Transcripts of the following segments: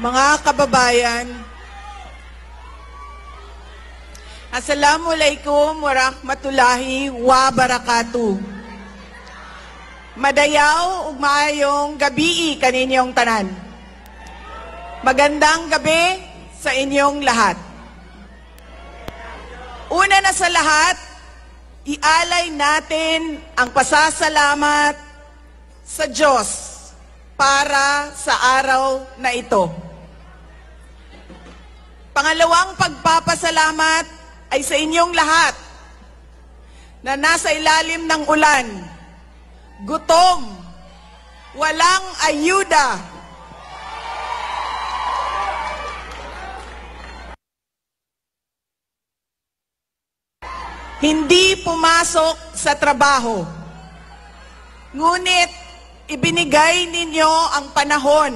Mga kababayan, Assalamualaikum warahmatullahi wabarakatuh. Madayaw ug maayong gabi kaninyong tanan. Magandang gabi sa inyong lahat. Una na sa lahat, ialay natin ang pasasalamat sa Diyos para sa araw na ito. Pangalawang pagpapasalamat ay sa inyong lahat na nasa ilalim ng ulan, gutom, walang ayuda, hindi pumasok sa trabaho. Ngunit ibinigay ninyo ang panahon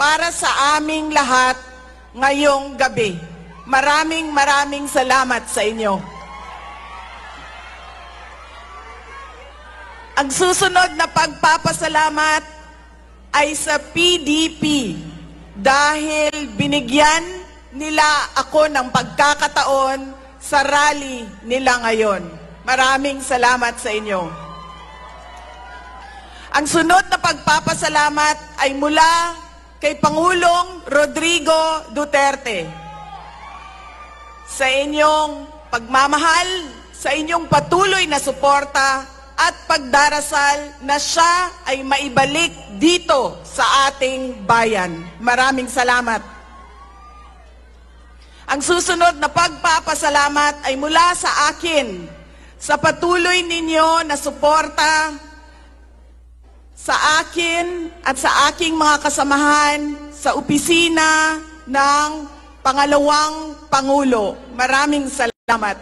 para sa aming lahat ngayong gabi. Maraming salamat sa inyo. Ang susunod na pagpapasalamat ay sa PDP dahil binigyan nila ako ng pagkakataon sa rally nila ngayon. Maraming salamat sa inyo. Ang sunod na pagpapasalamat ay mula kay Pangulong Rodrigo Duterte. Sa inyong pagmamahal, sa inyong patuloy na suporta at pagdarasal na siya ay maibalik dito sa ating bayan. Maraming salamat. Ang susunod na pagpapasalamat ay mula sa akin, sa patuloy ninyo na suporta sa akin at sa aking mga kasamahan sa opisina ng Pangalawang Pangulo. Maraming salamat.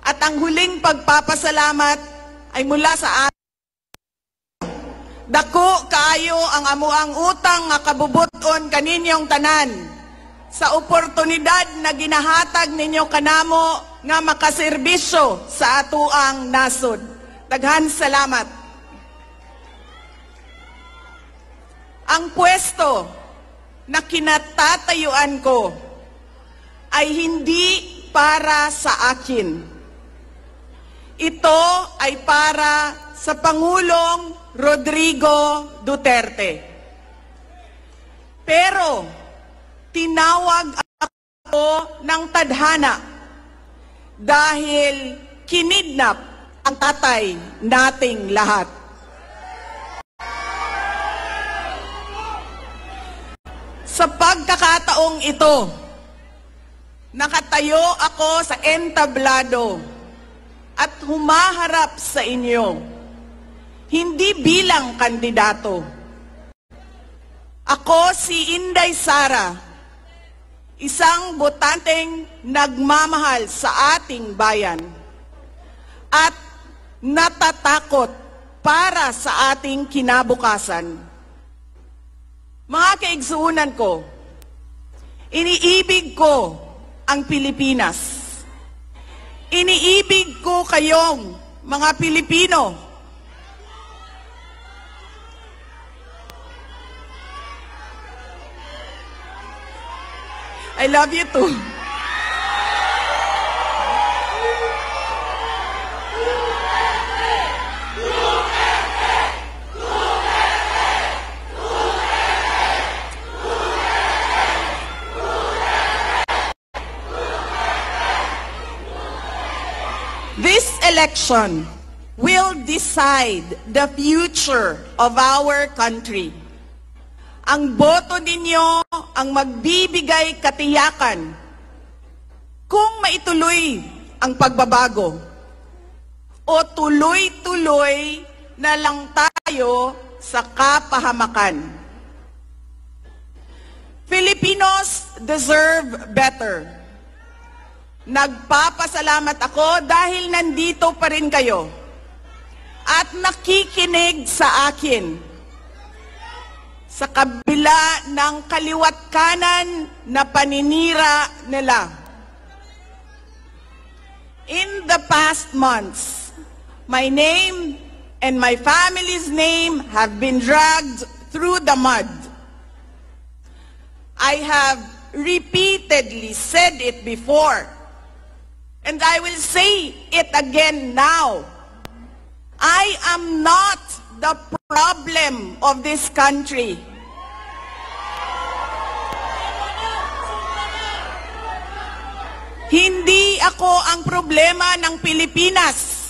At ang huling pagpapasalamat ay mula sa akin. Dako kaayo ang amuang utang nga kabubuton kaninyong tanan sa oportunidad na ginahatag ninyo kanamo nga makaserbisyo sa atuang nasod. Daghan salamat. Ang pwesto na kinatatayuan ko ay hindi para sa akin. Ito ay para sa Pangulong Rodrigo Duterte. Pero tinawag ako ng tadhana dahil kinidnap ang tatay nating lahat. Sa pagkakataong ito, nakatayo ako sa entablado at humaharap sa inyo, hindi bilang kandidato. Ako si Inday Sara, isang botanteng nagmamahal sa ating bayan at natatakot para sa ating kinabukasan. Mga kaigsuunan ko, iniibig ko ang Pilipinas. Iniibig ko kayong mga Pilipino. I love you too. This election will decide the future of our country. Ang boto ninyo ang magbibigay katiyakan kung maituloy ang pagbabago o tuloy-tuloy na lang tayo sa kapahamakan. Filipinos deserve better. Nagpapasalamat ako dahil nandito pa rin kayo at nakikinig sa akin sa kabila ng kaliwat kanan na paninira nila. In the past months, my name and my family's name have been dragged through the mud. I have repeatedly said it before, and I will say it again now. I am not the problem of this country. Hindi ako ang problema ng Pilipinas.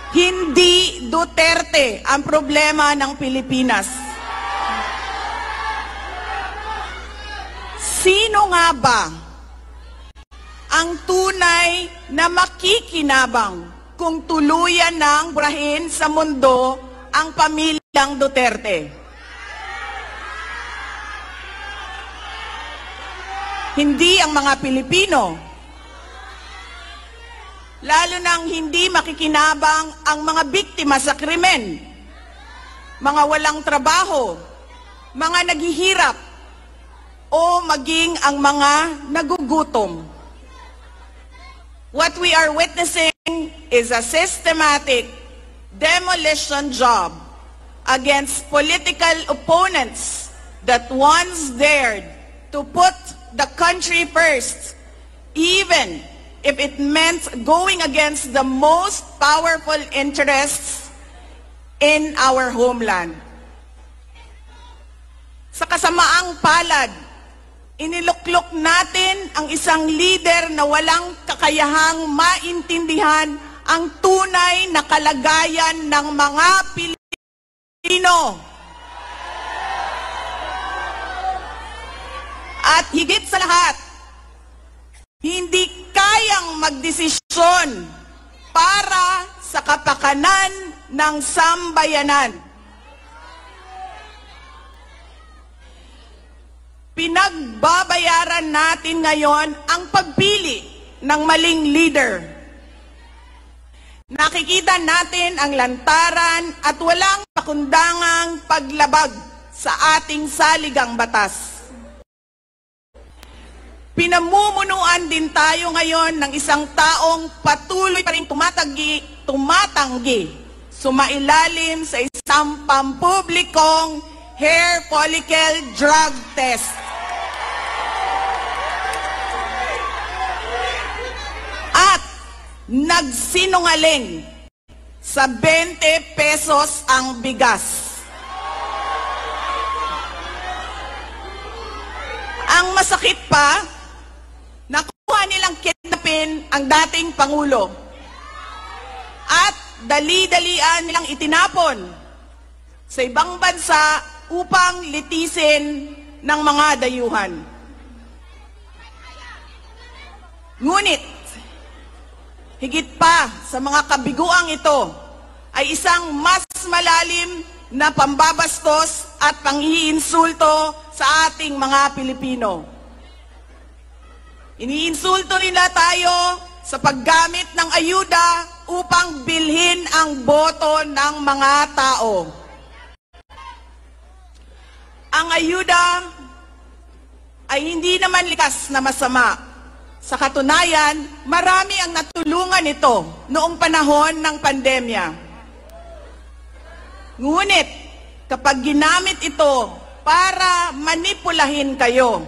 Hindi Duterte ang problema ng Pilipinas. Sino nga ba ang tunay na makikinabang kung tuluyan ng burahin sa mundo ang pamilyang Duterte? Hindi ang mga Pilipino. Lalo nang hindi makikinabang ang mga biktima sa krimen, mga walang trabaho, mga naghihirap, o maging ang mga nagugutom. What we are witnessing is a systematic demolition job against political opponents that once dared to put the country first, even if it meant going against the most powerful interests in our homeland. Sa kasamaang palad, iniluklok natin ang isang leader na walang kakayahang maintindihan ang tunay na kalagayan ng mga Pilipino. At higit sa lahat, hindi kayang magdesisyon para sa kapakanan ng sambayanan. Pinagbabayaran natin ngayon ang pagpili ng maling leader. Nakikita natin ang lantaran at walang pakundangang paglabag sa ating saligang batas. Pinamumunuan din tayo ngayon ng isang taong patuloy pa rin tumatanggi, sumailalim sa isang pampublikong hair follicle drug test. At nagsinungaling sa 20 pesos ang bigas. Ang masakit pa, nakuha nilang kidnapin ang dating Pangulo at dali-dalian nilang itinapon sa ibang bansa upang litisin ng mga dayuhan. Ngunit, higit pa sa mga kabiguang ito ay isang mas malalim na pambabastos at panghiinsulto sa ating mga Pilipino. Iniinsulto nila tayo sa paggamit ng ayuda upang bilhin ang boto ng mga tao. Ang ayuda ay hindi naman likas na masama. Sa katunayan, marami ang natulungan ito noong panahon ng pandemya. Ngunit, kapag ginamit ito para manipulahin kayo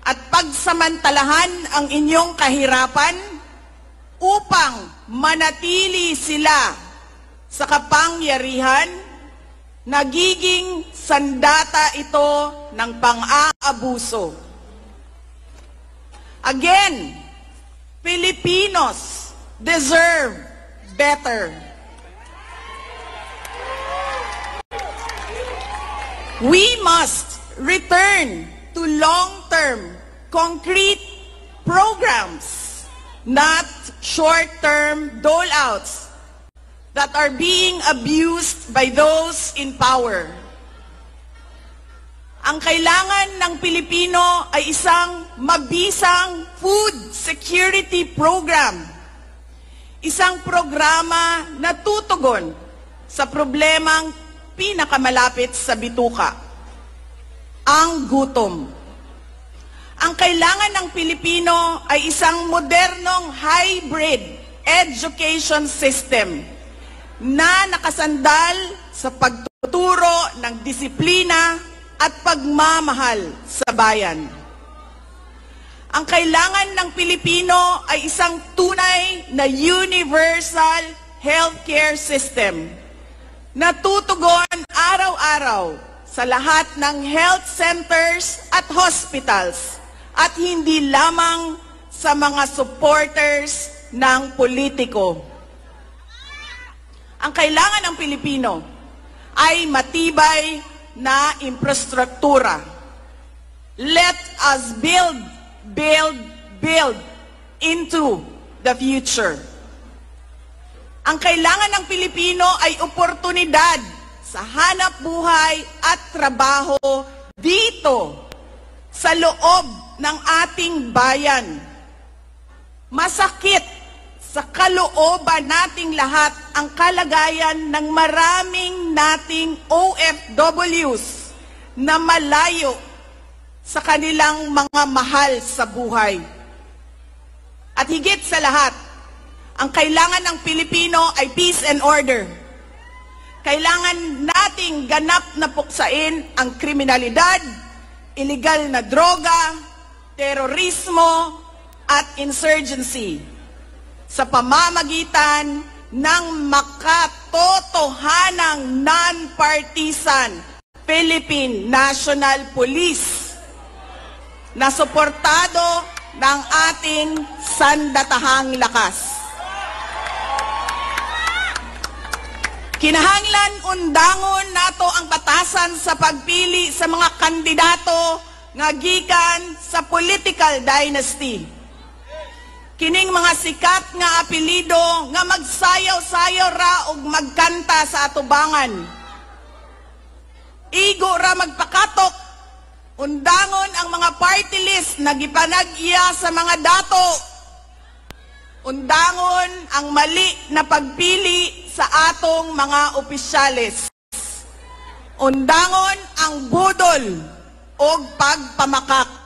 at pagsamantalahan ang inyong kahirapan upang manatili sila sa kapangyarihan, nagiging sandata ito ng pang-aabuso. Again, Filipinos deserve better. We must return to long-term, concrete programs, not short-term dole-outs that are being abused by those in power. Ang kailangan ng Pilipino ay isang mabisang food security program. Isang programa na tutugon sa problemang pinakamalapit sa bituka, ang gutom. Ang kailangan ng Pilipino ay isang modernong hybrid education system na nakasandal sa pagtuturo ng disiplina at pagmamahal sa bayan. Ang kailangan ng Pilipino ay isang tunay na universal healthcare system na tutugon araw-araw sa lahat ng health centers at hospitals at hindi lamang sa mga supporters ng politiko. Ang kailangan ng Pilipino ay matibay na infrastruktura. Let us build into the future. Ang kailangan ng Pilipino ay oportunidad sa hanap buhay at trabaho dito sa loob ng ating bayan. Masakit sa kalooban nating lahat ang kalagayan ng maraming nating OFWs na malayo sa kanilang mga mahal sa buhay. At higit sa lahat, ang kailangan ng Pilipino ay peace and order. Kailangan nating ganap na puksain ang kriminalidad, illegal na droga, terorismo, at insurgency sa pamamagitan ng makatotohanang non-partisan Philippine National Police na suportado ng ating sandatahang lakas. Kinahanglan undangon nato ang batasan sa pagpili sa mga kandidato nga gikan sa political dynasty. Kining mga sikat nga apelido nga magsayaw-sayaw ra og magkanta sa atubangan. Igo ra magpakatok. Undangon ang mga party list na gipanag-iya sa mga dato. Undangon ang mali na pagpili sa atong mga opisyales. Undangon ang budol o pagpamakak.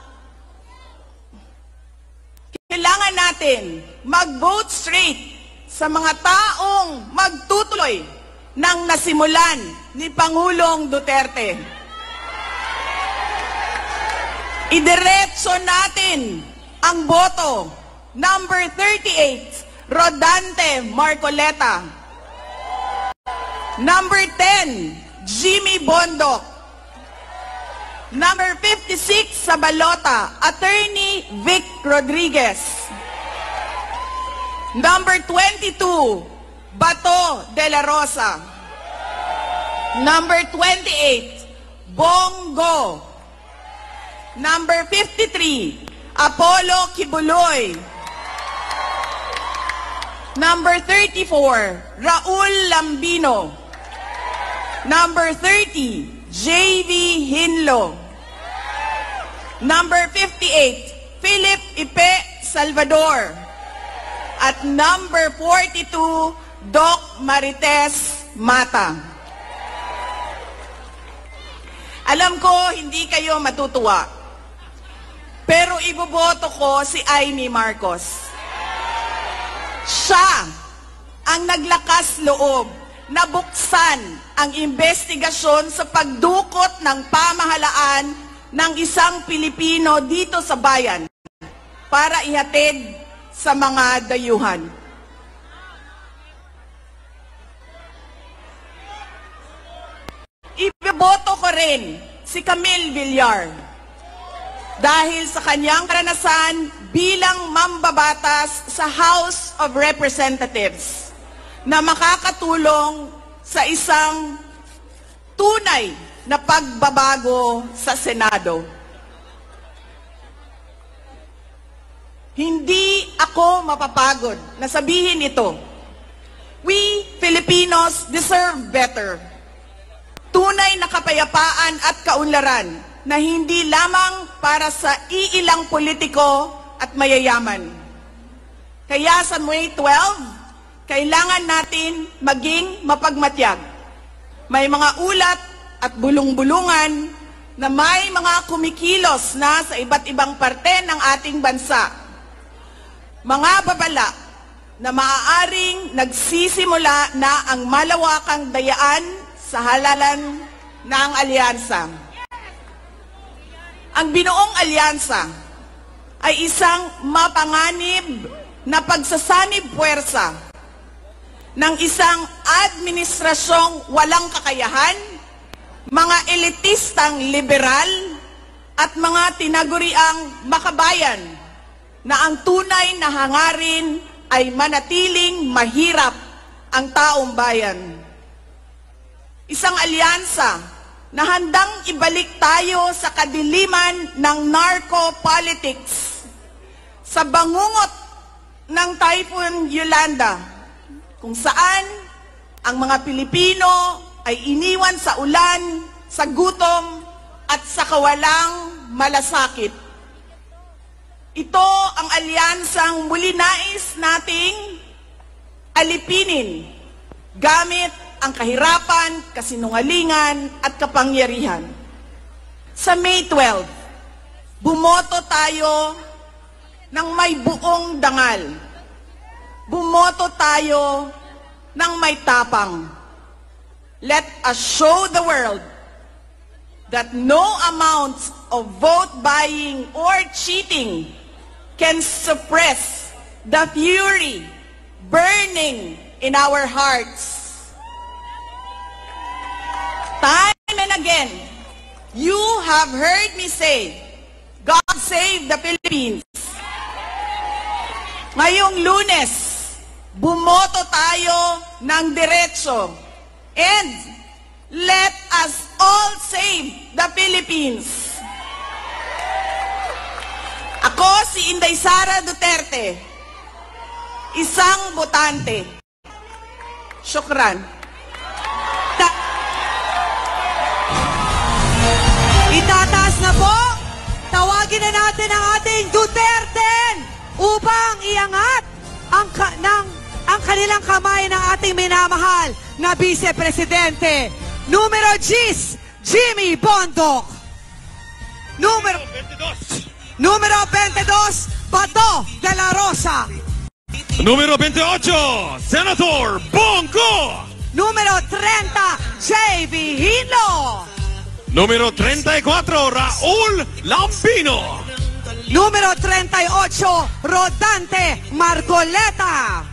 Kailangan natin mag-vote straight sa mga taong magtutuloy ng nasimulan ni Pangulong Duterte. Idiretso natin ang boto. Number 38, Rodante Marcoleta. Number 10, Jimmy Bondoc. Number 56 sa balota, Attorney Vic Rodriguez. Number 22, Bato de la Rosa. Number 28, Bongo. Number 53, Apollo Kibuloy. Number 34, Raul Lambino. Number 30, J.V. Hinlo. Number 58, Philip Ipe Salvador. At number 42, Doc Marites Mata. Alam ko, hindi kayo matutuwa. Pero iboboto ko si Amy Marcos. Siya ang naglakas loob na buksan ang investigasyon sa pagdukot ng pamahalaan ng isang Pilipino dito sa bayan para ihatid sa mga dayuhan. Iboboto ko rin si Camille Villar dahil sa kanyang karanasan bilang mambabatas sa House of Representatives na makakatulong sa isang tunay na pagbabago sa Senado. Hindi ako mapapagod na sabihin ito. We Filipinos deserve better. Tunay na kapayapaan at kaunlaran na hindi lamang para sa iilang politiko at mayayaman. Kaya sa May 12, kailangan natin maging mapagmatyag. May mga ulat at bulong-bulungan na may mga kumikilos na sa iba't ibang parte ng ating bansa. Mga babala na maaaring nagsisimula na ang malawakang dayaan sa halalan na ang alyansa. Ang binuong alyansa ay isang mapanganib na pagsasanib puwersa ng isang administrasyong walang kakayahan, mga elitistang liberal, at mga tinaguriang makabayan na ang tunay na hangarin ay manatiling mahirap ang taong bayan. Isang alyansa na handang ibalik tayo sa kadiliman ng narco-politics, sa bangungot ng Typhoon Yolanda, kung saan ang mga Pilipino ay iniwan sa ulan, sa gutom, at sa kawalang malasakit. Ito ang alyansang muli nais nating alipinin gamit ang kahirapan, kasinungalingan, at kapangyarihan. Sa May 12, bumoto tayo ng may buong dangal. Bumoto tayo ng may tapang. Let us show the world that no amount of vote buying or cheating can suppress the fury burning in our hearts. Time and again, you have heard me say, God save the Philippines. Ngayong Lunes, bumoto tayo ng diretso. And let us all save the Philippines. Ako si Inday Sara Duterte, isang botante. Syukran. Itataas na po. Tawagin na natin ang ating Duterte upang iangat ang kanilang kamay ng ating minamahal na Vice Presidente. Numero 10, Jimmy Bondoc. Numero 22, Bato de la Rosa. Numero 28, Senator Bongo. Número 30, J.V. Hilo. Número 34, Raúl Lambino. Número 38, Rodante Marcoleta.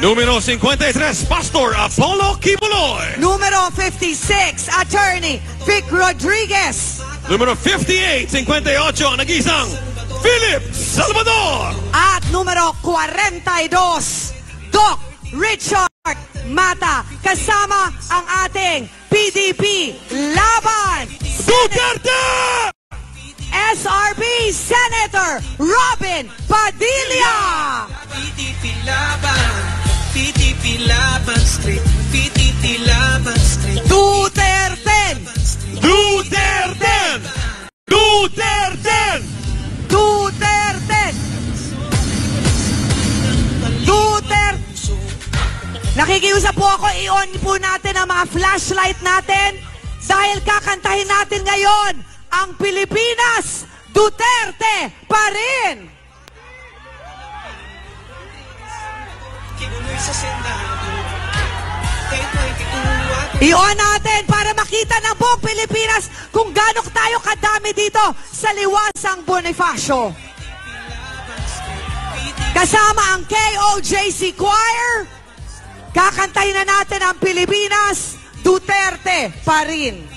Número 53, Pastor Apollo Kibuloy. Número 56, Attorney Vic Rodriguez. Número 58, 58, ang nag-isang Philip Salvador. At número 42, Doc Richard Mata, kasama ang ating PDP Laban Duterte! SRB Senator Robin Padilla. PDP Laban, PDP Laban Street, PDP Laban Street. Duterte! Duterte! Duterte! Duterte! Duterte! Nakikiusap po ako, i-on po natin ang mga flashlight natin dahil kakantahin natin ngayon ang Pilipinas, Duterte pa rin! I-on natin para makita ng buong Pilipinas kung gaano tayo kadami dito sa Liwasang Bonifacio. Kasama ang KOJC Choir, kakantahin na natin ang Pilipinas, Duterte pa rin.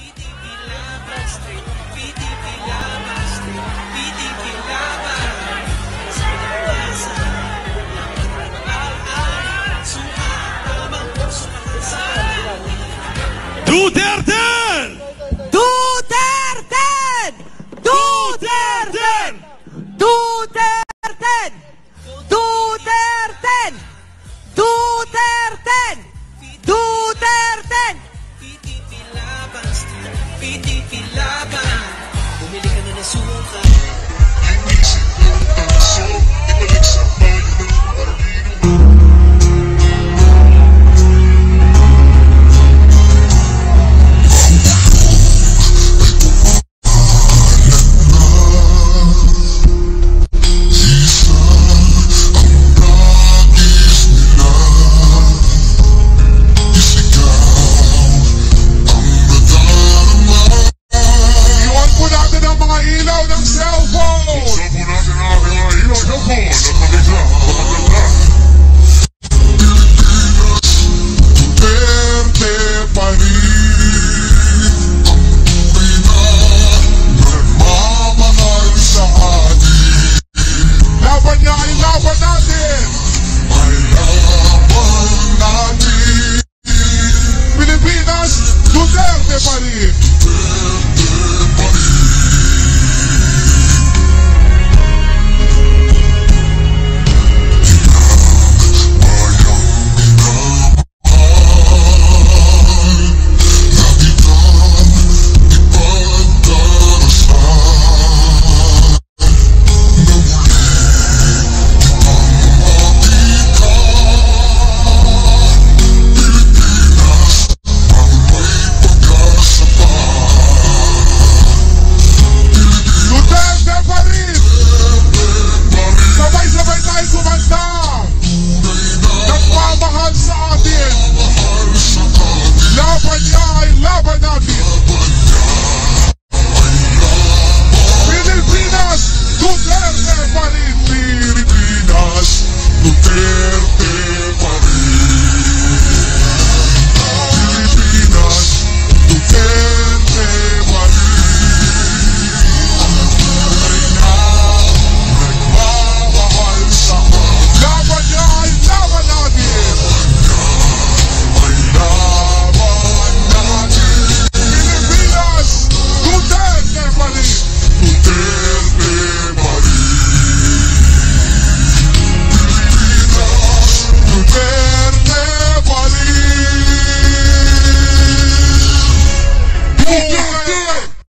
Duterte! Duterte! Duterte! Duterte! Duterte! Duterte! Duterte! PDP Laban Street, PDP Laban